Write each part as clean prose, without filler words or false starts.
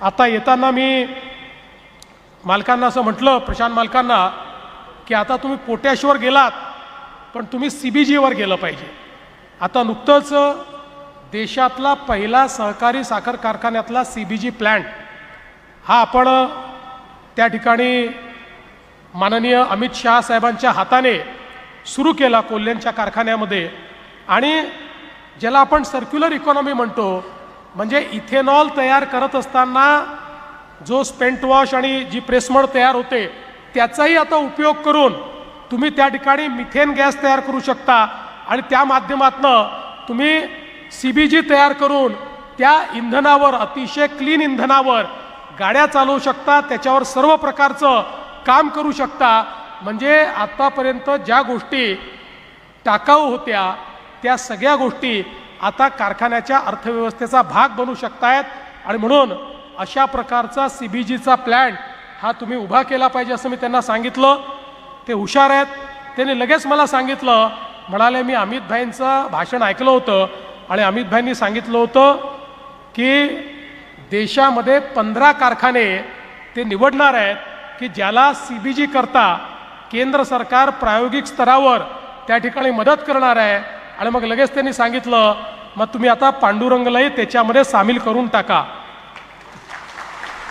आता येताना मी मालकांना असं म्हटलं, प्रशांत मालकांना, की आता तुम्ही पोटॅशवर गेलात पण तुम्ही CBGवर गेलं पाहिजे. आता नुकतंच देशातला पहिला सहकारी साखर कारखान्यातला CBG प्लॅन्ट हा आपण त्या ठिकाणी माननीय अमित शाह साहेबांच्या हाताने सुरू केला कोल्ह्यांच्या कारखान्यामध्ये. आणि ज्याला आपण सर्क्युलर इकॉनॉमी म्हणतो, म्हणजे इथेनॉल तयार करत असताना जो स्पेंट वॉश आणि जी प्रेसमड तयार होते त्याचाही आता उपयोग करून तुम्ही त्या ठिकाणी मिथेन गॅस तयार करू शकता आणि त्या माध्यमातनं तुम्ही CBG तयार करून त्या इंधनावर, अतिशय क्लीन इंधनावर गाड्या चालवू शकता, त्याच्यावर सर्व प्रकारचं काम करू शकता. म्हणजे आतापर्यंत ज्या गोष्टी टाकाऊ होत्या त्या सगळ्या गोष्टी आता कारखान्याच्या अर्थव्यवस्थेचा भाग बनू शकतायत. आणि म्हणून अशा प्रकारचा CBGचा प्लॅन्ट हा तुम्ही उभा केला पाहिजे असं मी त्यांना सांगितलं. ते हुशार आहेत. त्यांनी लगेच मला सांगितलं, म्हणाले मी अमित भाईंचं भाषण ऐकलं होतं आणि अमित भाईंनी सांगितलं होतं की देशामध्ये 15 कारखाने ते निवडणार आहेत की ज्याला CBG करता केंद्र सरकार प्रायोगिक स्तरावर त्या ठिकाणी मदत करणार आहे. आणि मग लगेच त्यांनी सांगितलं, मग तुम्ही आता पांडुरंगलाही त्याच्यामध्ये सामील करून टाका.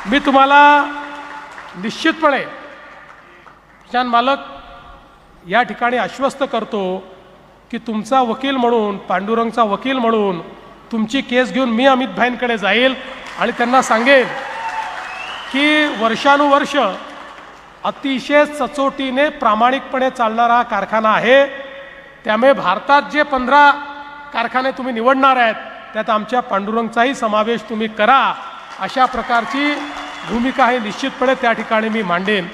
मी तुम्हाला निश्चितपणे प्रशांत मालक या ठिकाणी आश्वस्त करतो की तुमचा वकील म्हणून, पांडुरंगचा वकील म्हणून तुमची केस घेऊन मी अमित भाईंकडे जाईल आणि त्यांना सांगेन की वर्षानुवर्ष अतिशय सचोटीने प्रामाणिकपणे चालणारा हा कारखाना आहे. त्यामुळे भारतात जे 15 कारखाने तुम्ही निवडणार आहेत त्यात आमच्या पांडुरंगचाही समावेश तुम्ही करा, अशा प्रकारची भूमिका हे निश्चितपणे त्या ठिकाणी मी मांडेन.